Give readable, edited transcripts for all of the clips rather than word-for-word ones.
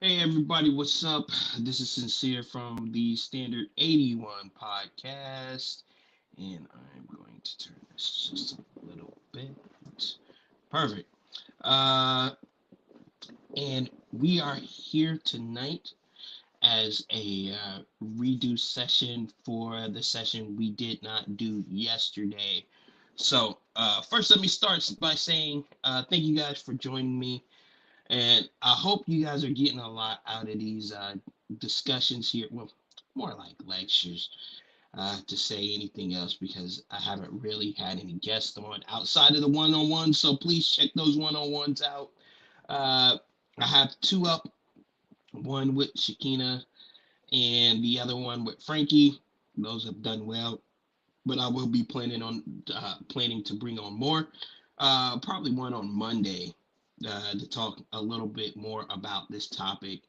Hey everybody, what's up? This is Sincere from the Standard 81 podcast, and I'm going to turn this just a little bit. Perfect. Uh, and we are here tonight as a redo session for the session we did not do yesterday. So, first, let me start by saying thank you guys for joining me. And I hope you guys are getting a lot out of these discussions here. Well, more like lectures to say anything else because I haven't really had any guests on outside of the one on one. So please check those one on ones out. Uh, I have two up, one with Shakina and the other one with Frankie. Those have done well, but I will be planning to bring on more. Probably one on Monday to talk a little bit more about this topic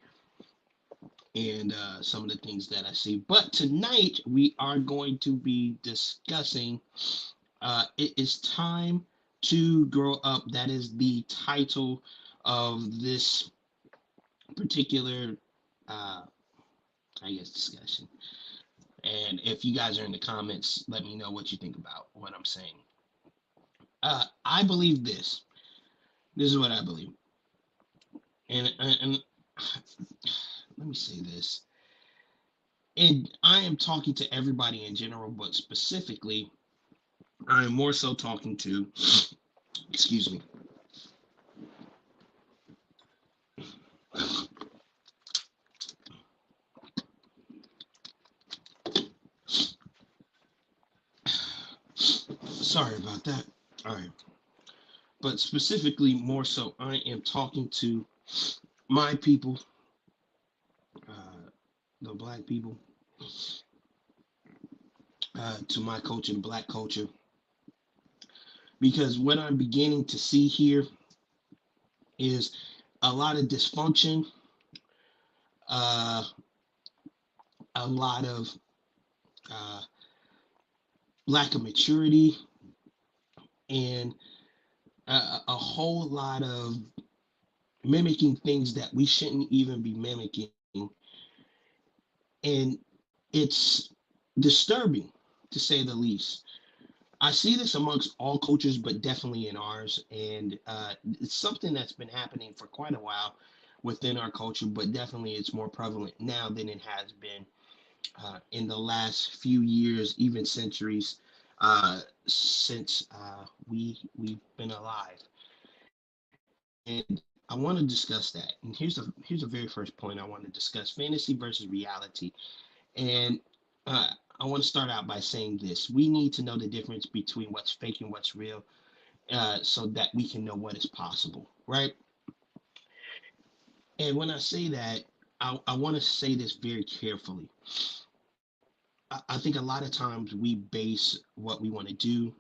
and some of the things that I see. But tonight we are going to be discussing It is Time to Grow Up. That is the title of this particular, uh, discussion. And if you guys are in the comments, let me know what you think about what I'm saying. I believe this. This is what I believe. And let me say this. And I am talking to everybody in general, but specifically, I am more so talking to, excuse me, sorry about that. All right. But specifically, more so, I am talking to my people, uh, the black people, to my culture, black culture, because what I'm beginning to see here is a lot of dysfunction, uh, a lot of uh, lack of maturity, and a whole lot of mimicking things that we shouldn't even be mimicking. And it's disturbing, to say the least. I see this amongst all cultures, but definitely in ours. And it's something that's been happening for quite a while within our culture, but definitely it's more prevalent now than it has been in the last few years, even centuries, since we've been alive. And I want to discuss that. And here's the very first point I want to discuss: fantasy versus reality. And uh, I want to start out by saying this: we need to know the difference between what's fake and what's real, so that we can know what is possible, right? And when I say that, I want to say this very carefully. I think a lot of times we base what we want to do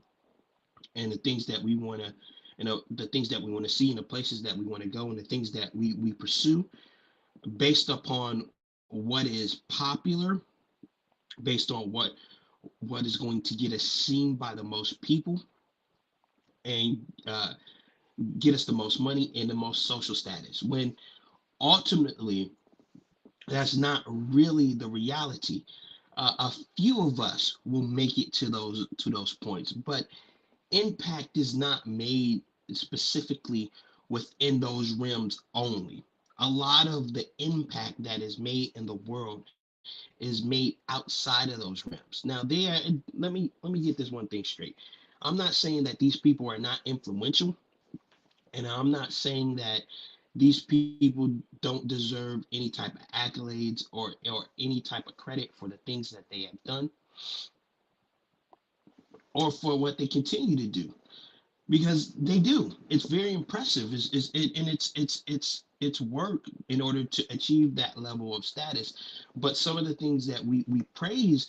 and the things that we want to, the things that we want to see and the places that we want to go and the things that we pursue based upon what is popular, based on what is going to get us seen by the most people and get us the most money and the most social status. When ultimately that's not really the reality. A few of us will make it to those points, but impact is not made specifically within those realms only. A lot of the impact that is made in the world is made outside of those realms. Now, let me get this one thing straight. I'm not saying that these people are not influential, and I'm not saying that these people don't deserve any type of accolades or any type of credit for the things that they have done or for what they continue to do, because they do. It's very impressive. And it's work in order to achieve that level of status. But some of the things that we praise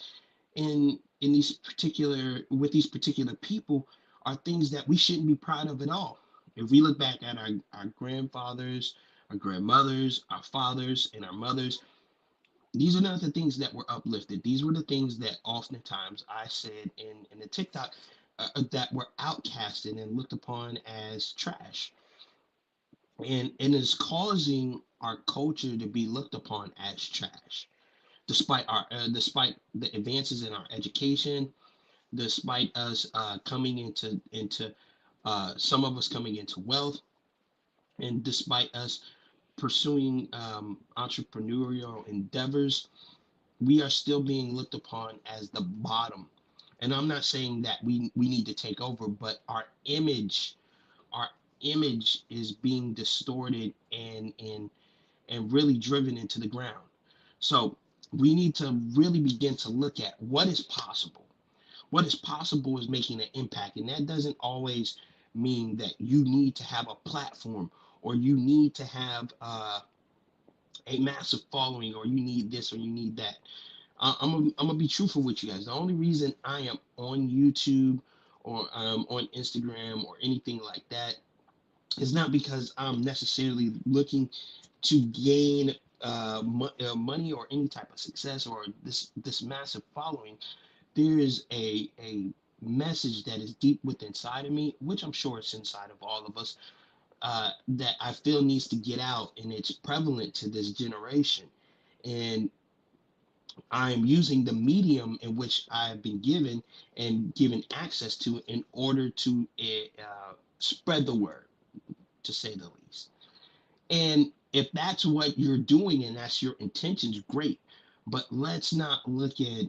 in these particular with these particular people are things that we shouldn't be proud of at all. If we look back at our grandfathers, our grandmothers, our fathers, and our mothers, these are not the things that were uplifted. These were the things that oftentimes I said in the TikTok that were outcasted and looked upon as trash, and is causing our culture to be looked upon as trash, despite the advances in our education, despite us coming into some of us coming into wealth, and despite us pursuing entrepreneurial endeavors, we are still being looked upon as the bottom. And I'm not saying that we need to take over, but our image is being distorted and really driven into the ground. So we need to really begin to look at what is possible. What is possible is making an impact, and that doesn't always mean that you need to have a platform, or you need to have a massive following, or you need this or you need that. I'm gonna be truthful with you guys. The only reason I am on YouTube or on Instagram or anything like that is not because I'm necessarily looking to gain money or any type of success or this massive following. There is a message that is deep within inside of me, which I'm sure it's inside of all of us, that I feel needs to get out, and it's prevalent to this generation. And I'm using the medium in which I've been given and given access to in order to spread the word, to say the least. And if that's what you're doing and that's your intentions, great. But let's not look at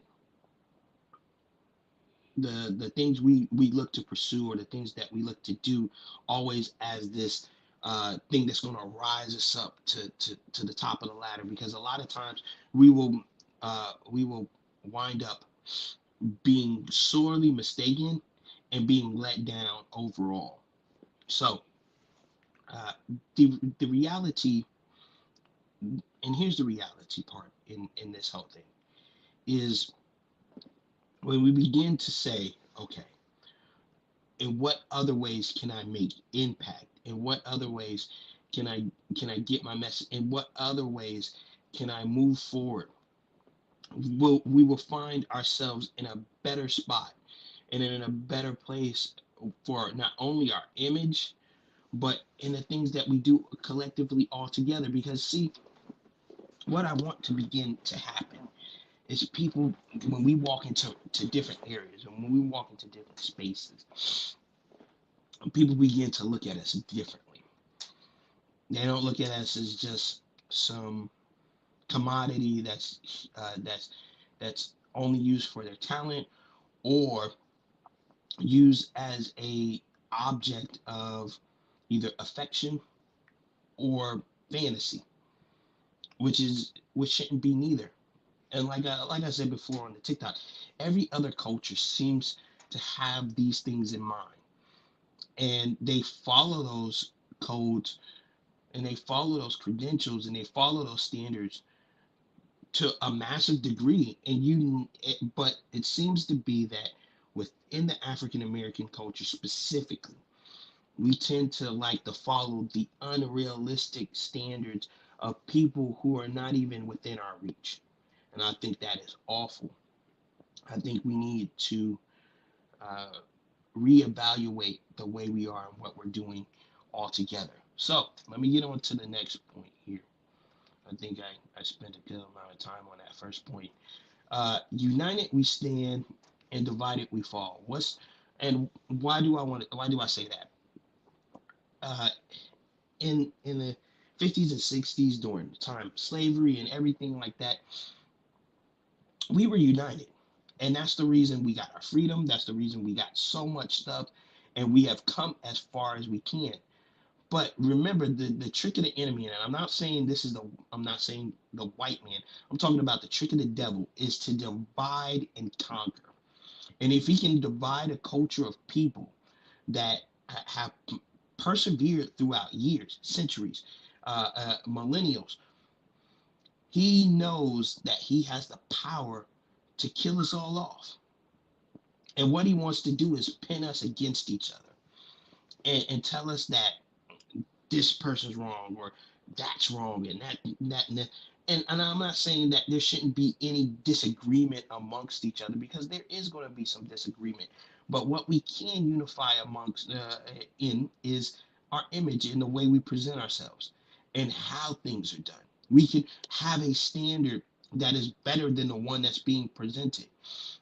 the things we look to pursue, or the things that we look to do, always as this thing that's going to rise us up to the top of the ladder. Because a lot of times we will wind up being sorely mistaken and being let down overall. So uh, the reality, and here's the reality part in this whole thing, is when we begin to say, okay, in what other ways can I make impact? In what other ways can I get my message? In what other ways can I move forward? We will find ourselves in a better spot and in a better place for not only our image, but in the things that we do collectively all together. Because see, what I want to begin to happen is people, when we walk into different areas and when we walk into different spaces, people begin to look at us differently. They don't look at us as just some commodity that's only used for their talent, or used as a object of either affection or fantasy, which shouldn't be neither. And like I said before on the TikTok, every other culture seems to have these things in mind, and they follow those codes, and they follow those credentials, and they follow those standards to a massive degree. But it seems to be that within the African American culture specifically, we tend to like to follow the unrealistic standards of people who are not even within our reach. And I think that is awful. I think we need to uh, reevaluate the way we are and what we're doing altogether. So let me get on to the next point here. I think I spent a good amount of time on that first point. United we stand, and divided we fall. Why do I say that? Uh, in the 50s and 60s, during the time of slavery and everything like that, we were united. And that's the reason we got our freedom. That's the reason we got so much stuff. And we have come as far as we can. But remember, the trick of the enemy, and I'm not saying the white man. I'm talking about the trick of the devil is to divide and conquer. And if he can divide a culture of people that have persevered throughout years, centuries, millennials, he knows that he has the power to kill us all off. And what he wants to do is pin us against each other, and tell us that this person's wrong, or that's wrong, and that. And I'm not saying that there shouldn't be any disagreement amongst each other, because there is going to be some disagreement. But what we can unify amongst in is our image and the way we present ourselves. and how things are done. We can have a standard that is better than the one that's being presented.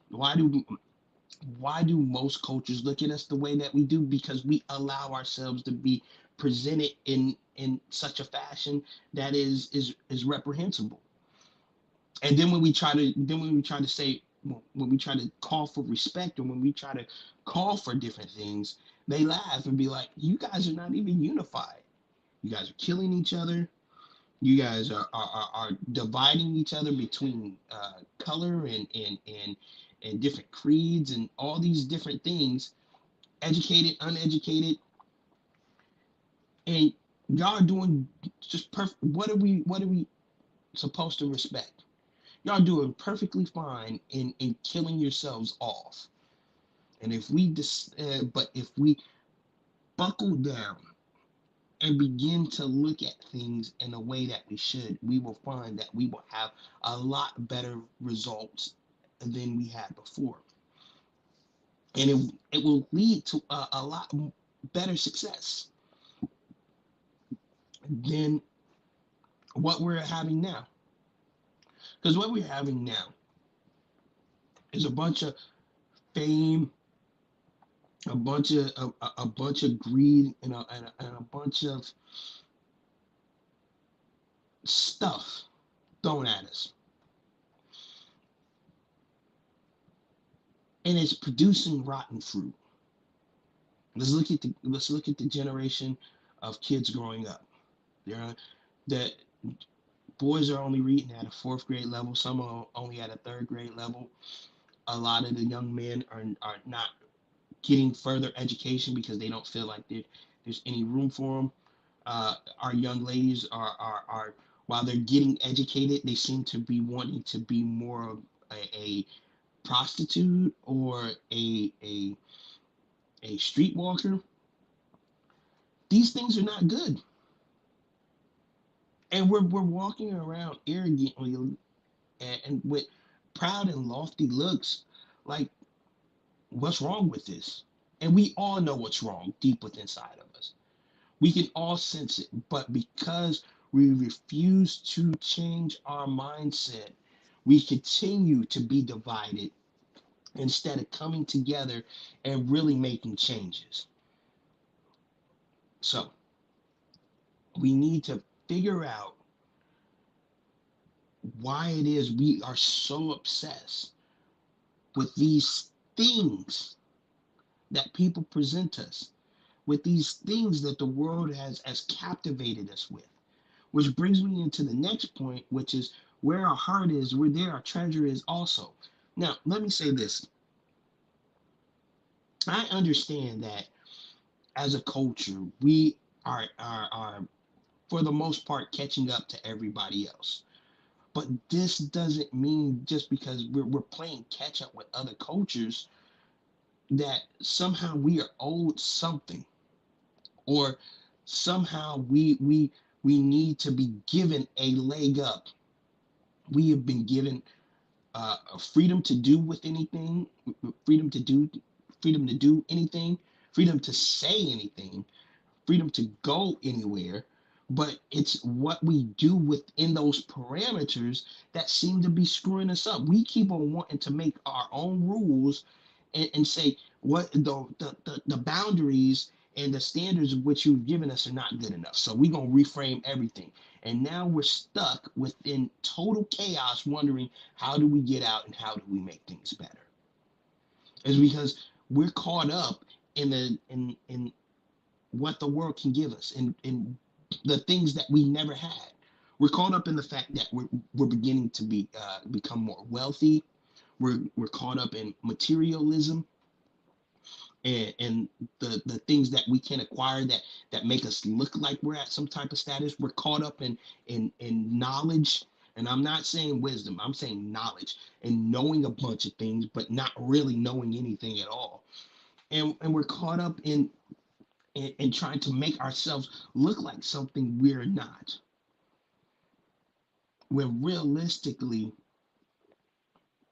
Why do why do most cultures look at us the way that we do? Because we allow ourselves to be presented in such a fashion that is reprehensible. And then when we try to say when we try to call for respect, or when we try to call for different things, they laugh and be like, "You guys are not even unified. You guys are killing each other. You guys are dividing each other between color and different creeds and all these different things, educated, uneducated, and y'all are doing just perfect. What are we supposed to respect? Y'all doing perfectly fine in killing yourselves off. And but if we buckle down and begin to look at things in a way that we should, we will find that we will have a lot better results than we had before. And it will lead to a lot better success than what we're having now. Because what we're having now is a bunch of fame, a bunch of greed, and a bunch of stuff thrown at us, and it's producing rotten fruit. Let's look at the generation of kids growing up. They're that boys are only reading at a fourth grade level. Some are only at a third grade level. A lot of the young men are not getting further education because they don't feel like there's any room for them. Our young ladies are while they're getting educated, they seem to be wanting to be more of a prostitute or a streetwalker. These things are not good, and we're walking around arrogantly and with proud and lofty looks, like, what's wrong with this? And we all know what's wrong deep within inside of us. We can all sense it, but because we refuse to change our mindset, we continue to be divided instead of coming together and really making changes. So we need to figure out why it is we are so obsessed with these things that people present us, with these things that the world has captivated us with. Which brings me into the next point, which is where our heart is, where there our treasure is also. Now, let me say this. I understand that as a culture, we are for the most part catching up to everybody else. But this doesn't mean just because we're playing catch up with other cultures that somehow we are owed something, or somehow we need to be given a leg up. We have been given freedom to do with anything, freedom to do, freedom to do anything, freedom to say anything, freedom to go anywhere. But it's what we do within those parameters that seem to be screwing us up. We keep on wanting to make our own rules and say what the boundaries and the standards of which you've given us are not good enough. So we're gonna reframe everything. And now we're stuck within total chaos, wondering how do we get out and how do we make things better? It's because we're caught up in what the world can give us and the things that we never had. We're caught up in the fact that we're beginning to become more wealthy. We're caught up in materialism and the things that we can acquire that make us look like we're at some type of status. We're caught up in knowledge, and I'm not saying wisdom, I'm saying knowledge, and knowing a bunch of things but not really knowing anything at all. And we're caught up in trying to make ourselves look like something we're not, when realistically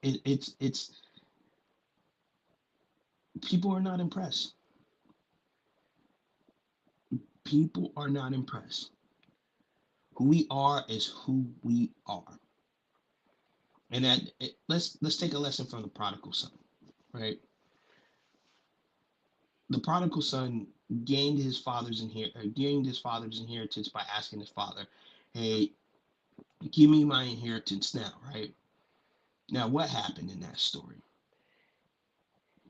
it's people are not impressed. People are not impressed. Who we are is who we are. And let's take a lesson from the prodigal son, right? The prodigal son gained his father's inheritance by asking his father, "Hey, give me my inheritance now," right? Now, what happened in that story?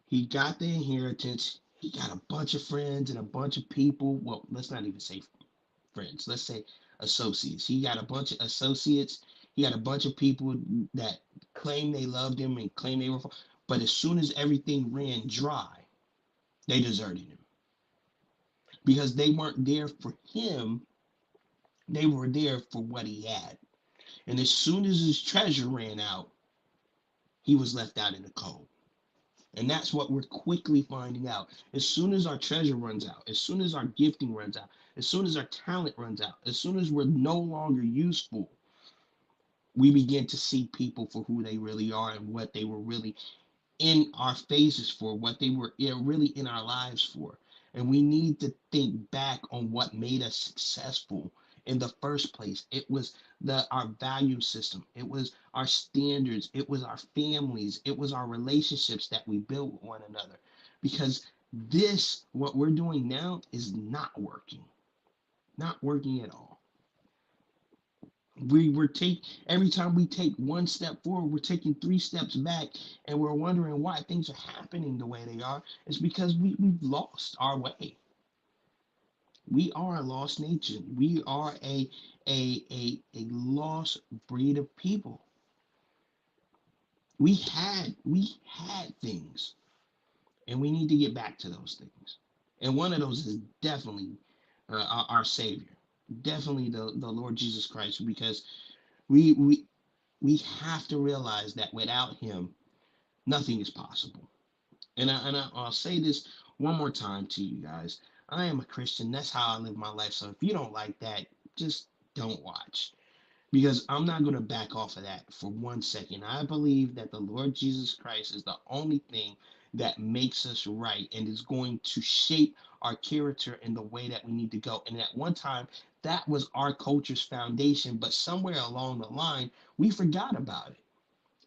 He got the inheritance. He got a bunch of friends and a bunch of people. Well, let's not even say friends. Let's say associates. He got a bunch of associates. He had a bunch of people that claimed they loved him and claimed they were. But as soon as everything ran dry, they deserted him because they weren't there for him. They were there for what he had. And as soon as his treasure ran out, he was left out in the cold. And that's what we're quickly finding out. As soon as our treasure runs out, as soon as our gifting runs out, as soon as our talent runs out, as soon as we're no longer useful, we begin to see people for who they really are and what they were really in our faces for, what they were really in our lives for. And we need to think back on what made us successful in the first place. It was our value system. It was our standards. It was our families. It was our relationships that we built with one another. Because what we're doing now, is not working. Not working at all. Every time we take one step forward, we're taking three steps back, and we're wondering why things are happening the way they are. It's because we've lost our way. We are a lost nation. We are a lost breed of people. We had things, and we need to get back to those things. And one of those is definitely our Savior, definitely the Lord Jesus Christ, because we we we have to realize that without him, nothing is possible. I'll say this one more time to you guys. I am a Christian. That's how I live my life. So if you don't like that, just don't watch. Because I'm not going to back off of that for 1 second. I believe that the Lord Jesus Christ is the only thing that makes us right and is going to shape our character in the way that we need to go. And at one time, that was our culture's foundation, but somewhere along the line, we forgot about it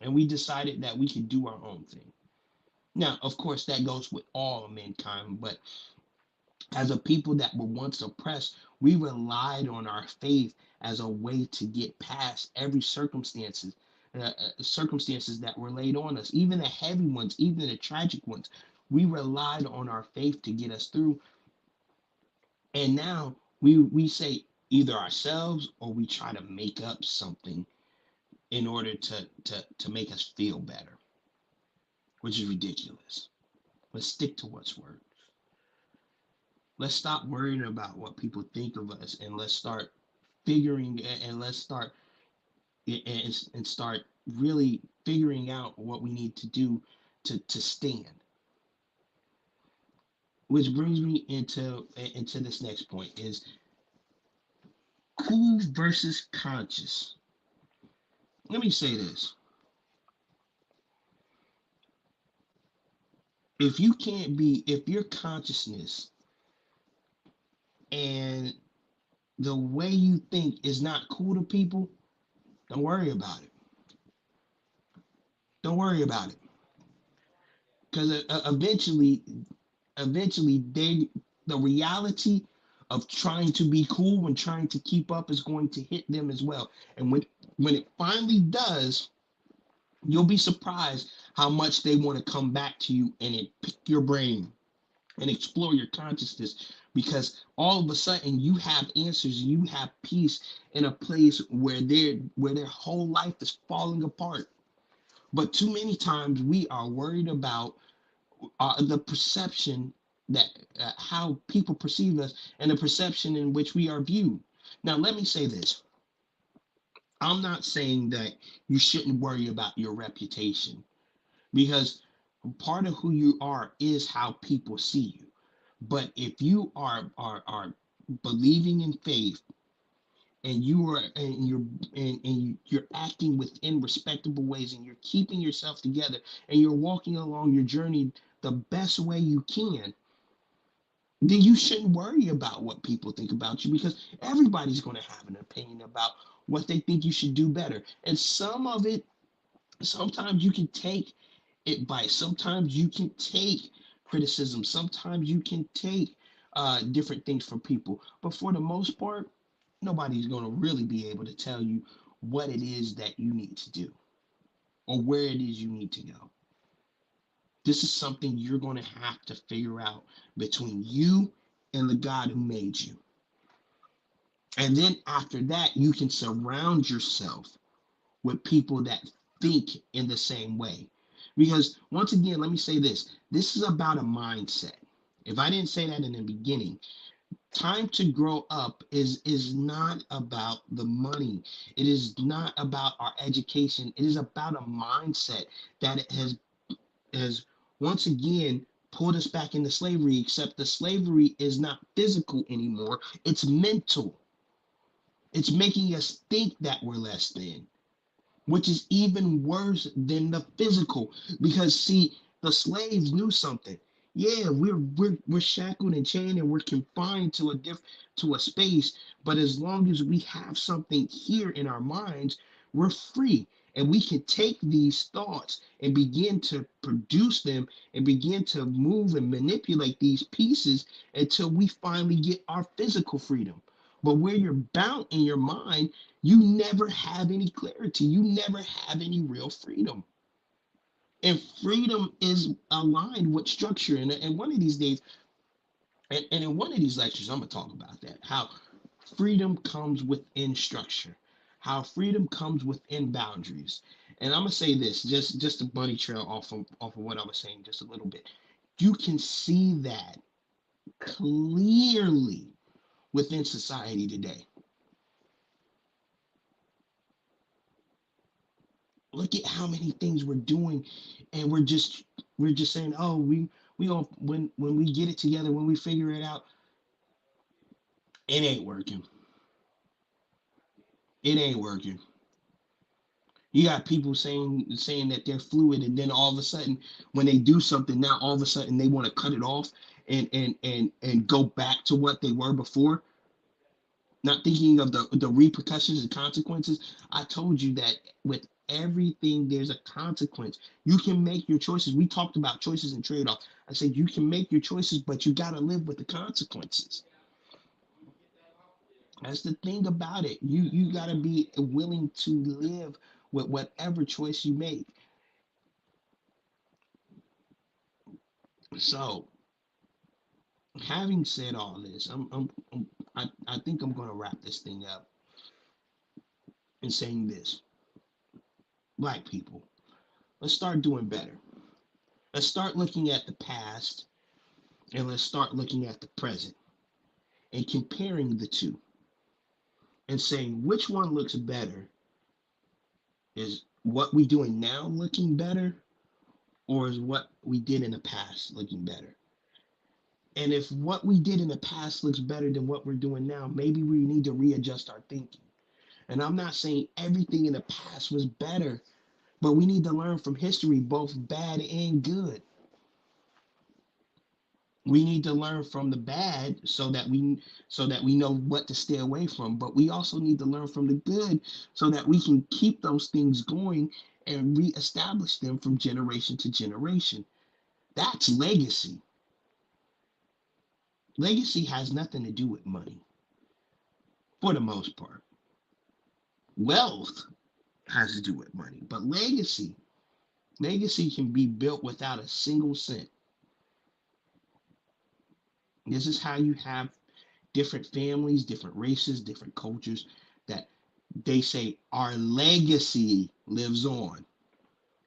and we decided that we could do our own thing. Now, of course, that goes with all of mankind, but as a people that were once oppressed, we relied on our faith as a way to get past every circumstances that were laid on us, even the heavy ones, even the tragic ones. We relied on our faith to get us through. And now we say either ourselves or we try to make up something in order to make us feel better, which is ridiculous. Let's stick to what's worked. Let's stop worrying about what people think of us, and let's start figuring and let's start and start really figuring out what we need to do to stand. Which brings me into this next point: is cool versus conscious. Let me say this: if your consciousness and the way you think is not cool to people, don't worry about it. Don't worry about it, because eventually the reality of trying to be cool and trying to keep up is going to hit them as well. And when it finally does, you'll be surprised how much they want to come back to you and pick your brain and explore your consciousness, because all of a sudden you have answers, you have peace in a place where their whole life is falling apart. But too many times we are worried about the perception that how people perceive us and the perception in which we are viewed. Now, let me say this: I'm not saying that you shouldn't worry about your reputation, because part of who you are is how people see you. But if you are believing in faith, and you're acting within respectable ways, and you're keeping yourself together, and you're walking along your journey the best way you can, then you shouldn't worry about what people think about you, because everybody's going to have an opinion about what they think you should do better. And some of it, sometimes you can take advice, sometimes you can take criticism, sometimes you can take different things from people. But for the most part, nobody's going to really be able to tell you what it is that you need to do or where it is you need to go. This is something you're going to have to figure out between you and the God who made you. And then after that, you can surround yourself with people that think in the same way. Because once again, let me say this is about a mindset. If I didn't say that in the beginning, time to grow up is not about the money. It is not about our education. It is about a mindset that has once again pulled us back into slavery, except the slavery is not physical anymore, it's mental. It's making us think that we're less than, which is even worse than the physical. Because see, the slaves knew something. Yeah, we're shackled and chained and we're confined to a space, but as long as we have something here in our minds, we're free. And we can take these thoughts and begin to produce them and begin to move and manipulate these pieces until we finally get our physical freedom. But where you're bound in your mind, you never have any clarity. You never have any real freedom. And freedom is aligned with structure. And one of these days, and in one of these lectures, I'm going to talk about that. How freedom comes within structure, how freedom comes within boundaries. And I'm going to say this, just a bunny trail off of what I was saying just a little bit. You can see that clearly within society today. Look at how many things we're doing, and we're just saying, oh, we gonna when we get it together, when we figure it out, it ain't working. It ain't working. You got people saying that they're fluid, and then all of a sudden, when they do something, now all of a sudden they want to cut it off and go back to what they were before, not thinking of the repercussions and consequences. I told you that with everything, there's a consequence. You can make your choices. We talked about choices and trade-offs. I said you can make your choices, but you got to live with the consequences. That's the thing about it. You got to be willing to live with whatever choice you make. So, having said all this, I think I'm going to wrap this thing up in saying this: Black people, let's start doing better. Let's start looking at the past, and let's start looking at the present and comparing the two and saying which one looks better. Is what we doing now looking better, or is what we did in the past looking better? And if what we did in the past looks better than what we're doing now, maybe we need to readjust our thinking. And I'm not saying everything in the past was better, but we need to learn from history, both bad and good. We need to learn from the bad so that we know what to stay away from, but we also need to learn from the good so that we can keep those things going and reestablish them from generation to generation. That's legacy. Legacy has nothing to do with money for the most part. Wealth has to do with money, but legacy can be built without a single cent. This is how you have different families, different races, different cultures that they say our legacy lives on.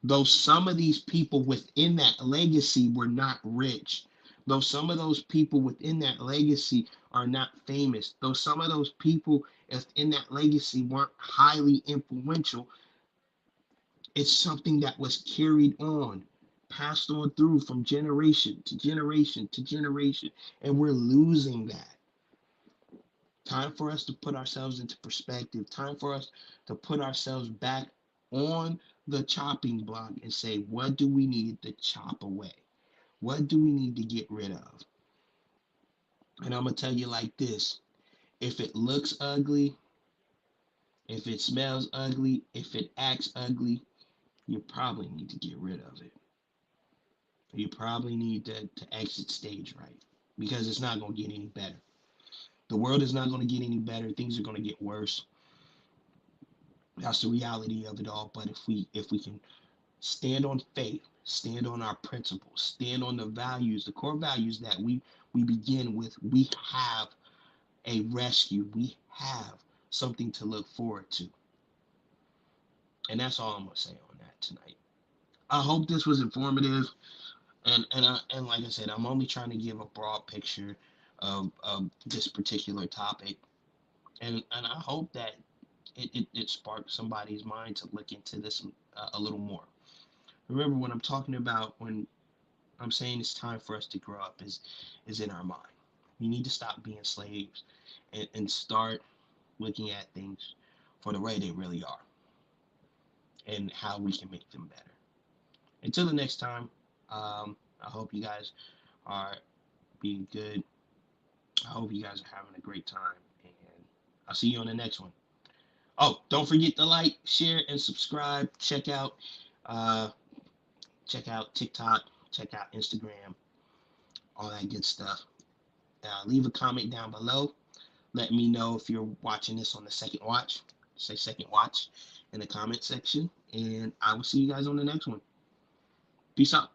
Though some of these people within that legacy were not rich, though some of those people within that legacy are not famous, though some of those people in that legacy weren't highly influential, it's something that was carried on, passed on through from generation to generation to generation, and we're losing that. Time for us to put ourselves into perspective. Time for us to put ourselves back on the chopping block and say, what do we need to chop away? What do we need to get rid of? And I'm going to tell you like this. If it looks ugly, if it smells ugly, if it acts ugly, you probably need to get rid of it. You probably need to exit stage right, because it's not going to get any better. The world is not going to get any better. Things are going to get worse. That's the reality of it all. But if we can stand on faith, stand on our principles, stand on the values, the core values that we begin with, we have a rescue. We have something to look forward to. And that's all I'm gonna say on that tonight. I hope this was informative. And like I said, I'm only trying to give a broad picture of this particular topic. And I hope that it sparked somebody's mind to look into this a little more. Remember, when I'm talking about, when I'm saying it's time for us to grow up, is in our mind. We need to stop being slaves, and start looking at things for the way they really are, and how we can make them better. Until the next time, I hope you guys are being good. I hope you guys are having a great time, and I'll see you on the next one. Oh, don't forget to like, share, and subscribe. Uh, check out TikTok, check out Instagram, all that good stuff. Leave a comment down below. Let me know if you're watching this on the second watch. Say second watch in the comment section. And I will see you guys on the next one. Peace out.